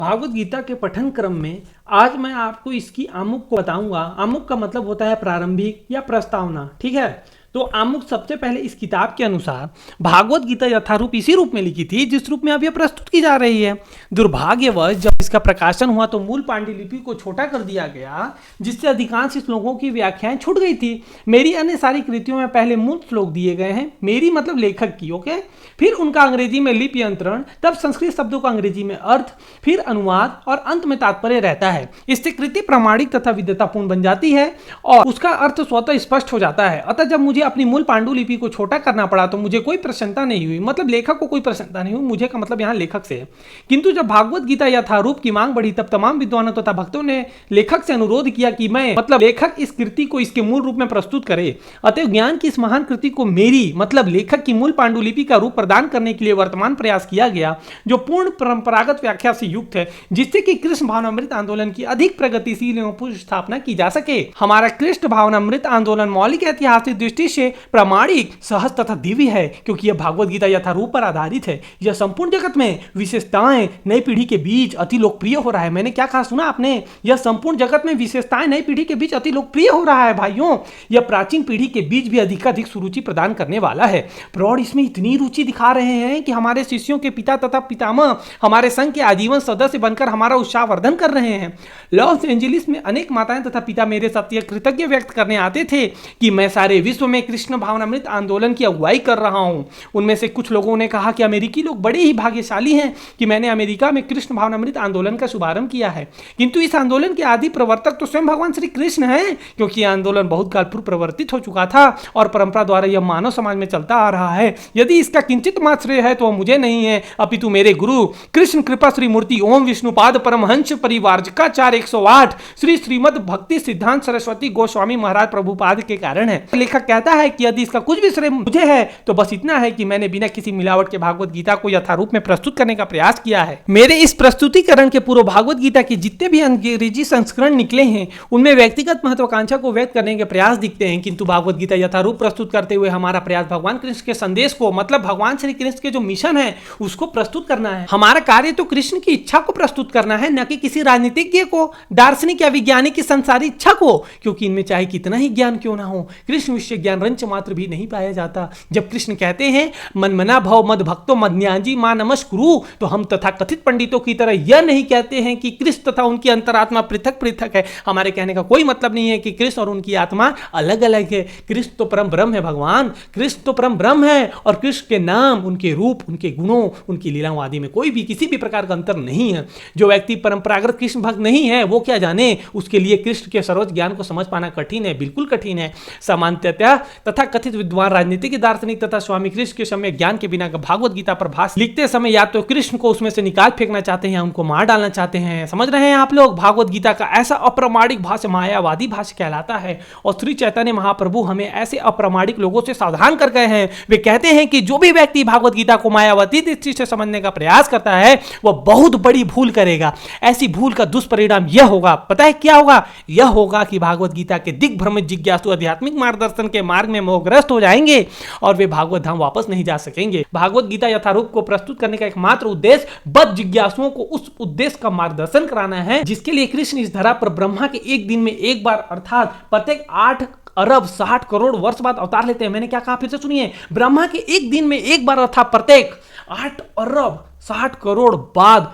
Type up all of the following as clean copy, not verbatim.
भागवत गीता के पठन क्रम में आज मैं आपको इसकी आमुख को बताऊंगा। आमुख का मतलब होता है प्रारंभिक या प्रस्तावना, ठीक है। तो आमुख सबसे पहले इस किताब के अनुसार भागवत गीता यथारूप इसी रूप में लिखी थी जिस रूप में अब यह प्रस्तुत की जा रही है। दुर्भाग्यवश जब इसका प्रकाशन हुआ तो मूल पांडुलिपि को छोटा कर दिया गया, जिससे अधिकांश श्लोकों की व्याख्याएं छूट गई थी। मेरी अन्य सारी कृतियों में पहले मूल श्लोक दिए गए हैं, मेरी मतलब लेखक की, ओके। फिर उनका अंग्रेजी में लिपि अंतरण, तब संस्कृत शब्दों का अंग्रेजी में अर्थ, फिर अनुवाद और अंत में तात्पर्य रहता है। इससे कृति प्रामाणिक तथा विद्वतापूर्ण बन जाती है और उसका अर्थ स्वतः स्पष्ट हो जाता है। अतः जब मुझे अपनी मूल पांडुलिपि को छोटा करना पड़ा तो मुझे कोई प्रसन्नता नहीं हुई, मतलब लेखक को कोई प्रसन्नता नहीं हुई। मुझे का मतलब यहाँ लेखक से है। किंतु जब भागवत गीता यथारूप की मांग बढ़ी तब तमाम विद्वानों तथा भक्तों ने लेखक से अनुरोध किया कि मैं मतलब लेखक इस कृति को इसके मूल रूप में प्रस्तुत करे। अतः ज्ञान की इस महान कृति को मेरी मतलब लेखक की मूल पांडुलिपि का रूप प्रदान करने के लिए वर्तमान प्रयास किया गया, जो पूर्ण परंपरागत व्याख्या से युक्त है, जिससे कि कृष्ण भावनामृत आंदोलन की अधिक प्रगतिशील एवं पुष्ट स्थापना की जा सके। हमारा कृष्ण भावनामृत आंदोलन मौलिक ऐतिहासिक दृष्टि से प्रामाणिक, सहज तथा दिव्य है, क्योंकि यह भागवत गीता यथारूप पर आधारित है। यह संपूर्ण जगत में विशेषताएं नई पीढ़ी के बीच अति लोकप्रिय हो रहा है। मैंने क्या कहा, सुना आपने? यह संपूर्ण जगत में विशेषताएं नई पीढ़ी के बीच अति लोकप्रिय हो रहा है भाइयों। यह प्राचीन पीढ़ी के बीच भी अधिक सुरुचि प्रदान करने वाला है। प्रौढ़ इसमें इतनी रुचि दिखा रहे हैं कि हमारे शिष्यों के पिता तथा पितामह हमारे संघ के आजीवन सदस्य बनकर हमारा उत्साहवर्धन कर रहे हैं। लॉस एंजलिस में अनेक माताएं तथा पिता मेरे साथ यह कृतज्ञ व्यक्त करने आते थे कि मैं सारे विश्व में कृष्ण भावनामृत आंदोलन की अगुवाई कर रहा हूं। उनमें से कुछ लोगों ने कहा कि अमेरिकी लोग बड़े ही भाग्यशाली हैं कि मैंने अमेरिका में कृष्ण भावनामृत आंदोलन का शुभारंभ किया है। किंतु इस आंदोलन के आदि प्रवर्तक तो स्वयं भगवान श्री कृष्ण हैं, क्योंकि यह आंदोलन बहुत काल पूर्व प्रवर्तित हो चुका था और परंपरा द्वारा यह मानव समाज में चलता आ रहा है। यदि इसका किंचित मात्र श्रेय है तो वह मुझे नहीं है, अपितु मेरे गुरु कृष्ण कृपा श्री मूर्ति ओम विष्णुपाद परमहंस परिवार्जकाचार्य 108 श्री श्रीमद भक्ति सिद्धांत सरस्वती गोस्वामी महाराज प्रभुपाद के कारण है। लेखक कहता है कि यदि इसका कुछ भी श्रेय मुझे है तो बस इतना है कि मैंने बिना किसी मिलावट के भागवत गीता को यथारूप में प्रस्तुत करने का प्रयास किया है। मेरे इस प्रस्तुतिकरण के पूर्व भागवत गीता के जितने भी अंग्रेजी संस्करण निकले हैं उनमें व्यक्तिगत महत्वाकांक्षा को व्यक्त करने के प्रयास दिखते हैं, किंतु भागवत गीता यथारूप प्रस्तुत करते हुए हमारा प्रयास भगवान कृष्ण के संदेश को, मतलब भगवान श्री कृष्ण के जो मिशन है उसको प्रस्तुत करना है। हमारा कार्य तो कृष्ण की इच्छा को प्रस्तुत करना है, न कि किसी राजनीतिज्ञ को, दार्शनिक या वैज्ञानिक की संसारी इच्छा को, क्योंकि इनमें चाहे कितना ही ज्ञान क्यों ना हो, कृष्ण विषय ज्ञान रंच मात्र भी नहीं पाया जाता। जब कृष्ण कहते हैं मन मना भव मद भक्तो मद्याजी मां नमस्कुरु, तो हम तथा कथित पंडितों की तरह यह नहीं कहते हैं कि कृष्ण तथा उनकी अंतरात्मा पृथक पृथक है। हमारे कहने का कोई मतलब नहीं है कि कृष्ण और उनकी आत्मा अलग अलग है। कृष्ण तो परम ब्रह्म है भगवान, कृष्ण तो परम ब्रह्म है और कृष्ण के नाम, उनके रूप, उनके गुणों, उनकी लीलाओं आदि में कोई भी किसी भी प्रकार का अंतर नहीं है। जो व्यक्ति परंपरागत कृष्ण भक्त नहीं है वो क्या जाने, उसके लिए कृष्ण के सर्वोच्च ज्ञान को समझ पाना कठिन है, बिल्कुल कठिन है। सामान्यतः तथा कथित विद्वान राजनीतिक, दार्शनिक तथा स्वामी कृष्ण के समय ज्ञान के बिना भागवत गीता पर भाष्य लिखते समय या तो कृष्ण को उसमें से निकाल फेंकना चाहते हैं या उनको मार डालना चाहते हैं। समझ रहे हैं आप लोग? भागवत गीता का ऐसा अप्रामाणिक भाष्य मायावादी भाष्य कहलाता है और श्री चैतन्य महाप्रभु हमें ऐसे अप्रामाणिक लोगों से सावधान कर गए हैं। वे कहते हैं कि जो भी व्यक्ति भागवत गीता को मायावादी दृष्टि से समझने का प्रयास करता है वह बहुत बड़ी भूल करेगा। ऐसी भूल का दुष्परिणाम यह होगा, पता है क्या होगा? यह होगा कि भागवत गीता के दिग्भ्रमित जिज्ञासु आध्यात्मिक मार्गदर्शन के मार्ग में मोहग्रस्त हो जाएंगे और वे भागवत धाम वापस नहीं जा सकेंगे। भागवत गीता यथारूप को प्रस्तुत करने का एकमात्र उद्देश्य बद्ध जिज्ञासुओं को उस उद्देश्य का मार्गदर्शन कराना है जिसके लिए कृष्ण इस धरा पर ब्रह्मा के एक दिन में एक बार अर्थात प्रत्येक 8 अरब 60 करोड़ वर्ष बाद अवतार लेते हैं। मैंने क्या कहा, फिर से सुनिए। ब्रह्मा के एक दिन में एक बार अर्थात प्रत्येक 8 अरब 60 करोड़ बाद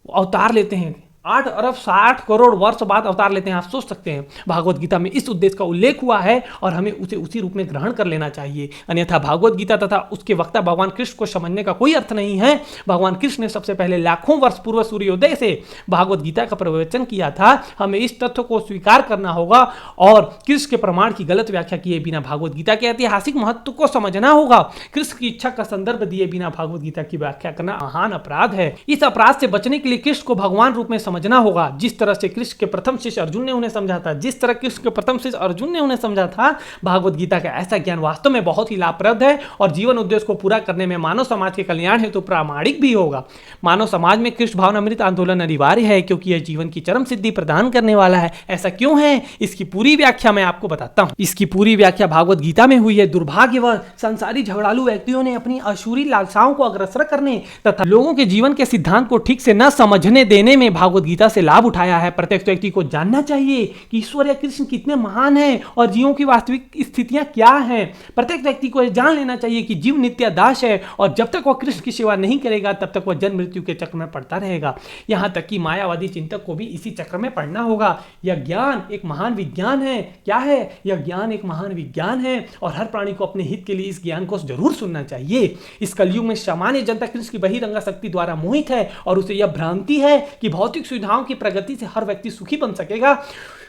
अवतार लेते हैं। 8 अरब 60 करोड़ वर्ष बाद अवतार लेते हैं। आप सोच सकते हैं भागवत गीता में इस उद्देश्य का उल्लेख हुआ है और हमें उसे उसी रूप में ग्रहण कर लेना चाहिए, अन्यथा भागवत गीता तथा उसके वक्ता भगवान कृष्ण को समझने का कोई अर्थ नहीं है। भगवान कृष्ण ने सबसे पहले लाखों वर्ष पूर्व सूर्योदय से भागवत गीता का प्रवचन किया था। हमें इस तथ्य को स्वीकार करना होगा और कृष्ण के प्रमाण की गलत व्याख्या किए बिना भागवत गीता के ऐतिहासिक महत्व को समझना होगा। कृष्ण की इच्छा का संदर्भ दिए बिना भागवत गीता की व्याख्या करना महान अपराध है। इस अपराध से बचने के लिए कृष्ण को भगवान रूप में समझना होगा। जिस तरह से कृष्ण के प्रथम शिष्य अर्जुन ने उन्हें समझा था, जिस तरह कृष्ण के प्रथम शिष्य अर्जुन ने उन्हें समझा था, भागवत गीता का ऐसा ज्ञान वास्तव में बहुत ही लाभप्रद है और जीवन उद्देश्य को पूरा करने में मानव समाज के कल्याण हेतु प्रामाणिक भी होगा। मानव समाज में कृष्ण भावनामृत आंदोलन अनिवार्य है क्योंकि यह जीवन की चरम सिद्धि प्रदान करने वाला है। ऐसा क्यों है, इसकी पूरी व्याख्या मैं आपको बताता हूं। इसकी पूरी व्याख्या भागवत गीता में हुई है। दुर्भाग्यवश संसारी झगड़ालू व्यक्तियों ने अपनी अशुरी लालसाओं को अग्रसर करने तथा लोगों के जीवन के सिद्धांत को ठीक से न समझने देने में भागवत गीता से लाभ उठाया है। प्रत्येक व्यक्ति को जानना चाहिए कि ईश्वर या कृष्ण कितने महान हैं और जीवों की वास्तविक स्थितियां क्या हैं। प्रत्येक व्यक्ति को यह जान लेना चाहिए कि जीव नित्य दास है और जब तक वह कृष्ण की सेवा नहीं करेगा तब तक वह जन्म मृत्यु के चक्र में पड़ता रहेगा। यहां तक कि मायावादी चिंतक को भी इसी चक्र में पड़ना होगा। यह ज्ञान एक महान विज्ञान है। क्या है यह ज्ञान? एक महान विज्ञान है और हर प्राणी को अपने हित के लिए इस ज्ञान को जरूर सुनना चाहिए। इस कलयुग में सामान्य जनता कृष्ण की बहिरंगा शक्ति द्वारा मोहित है और उसे यह भ्रांति है कि भौतिक सुविधाओं की प्रगति से हर व्यक्ति सुखी बन सकेगा।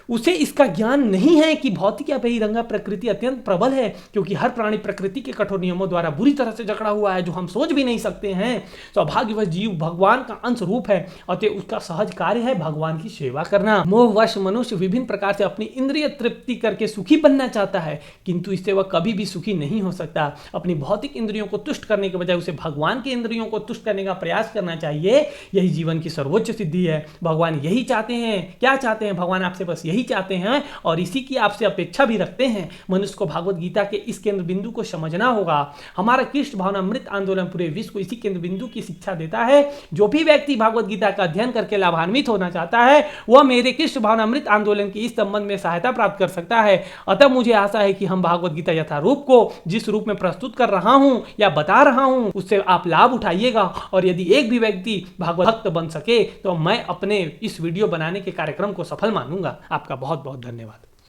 उसे इसका ज्ञान नहीं है कि भौतिक या बहिरंगा प्रकृति अत्यंत प्रबल है क्योंकि हर प्राणी प्रकृति के कठोर नियमों द्वारा बुरी तरह से जकड़ा हुआ है जो हम सोच भी नहीं सकते हैं। सौभाग्यवश जीव भगवान का अंश रूप है अतः उसका सहज कार्य है भगवान की सेवा करना। मोहवश मनुष्य विभिन्न प्रकार से अपनी इंद्रिय तृप्ति करके सुखी बनना चाहता है किंतु इससे वह कभी भी सुखी नहीं हो सकता। अपनी भौतिक इंद्रियों को तुष्ट करने के बजाय उसे भगवान के इंद्रियों को तुष्ट करने का प्रयास करना चाहिए। यही जीवन की सर्वोच्च सिद्धि है। भगवान यही चाहते हैं। क्या चाहते हैं भगवान? आपसे बस यही चाहते हैं और इसी की आपसे अपेक्षा भी रखते हैं। मनुष्य को भागवत गीता के इस केंद्र बिंदु को समझना होगा। हमारा कृष्ण भावनामृत आंदोलन पूरे विश्व को इसी केंद्र बिंदु की शिक्षा देता है। जो भी व्यक्ति भागवत गीता का अध्ययन करके लाभान्वित होना चाहता है वह मेरे कृष्ण भावनामृत आंदोलन की इस संबंध में सहायता प्राप्त कर सकता है। अतः मुझे आशा है कि हम भागवत गीता यथारूप को जिस रूप में प्रस्तुत कर रहा हूं या बता रहा हूं उससे आप लाभ उठाइएगा और यदि एक भी व्यक्ति भागवत भक्त बन सके तो मैं अपने इस वीडियो बनाने के कार्यक्रम को सफल मानूंगा। आपका बहुत बहुत धन्यवाद।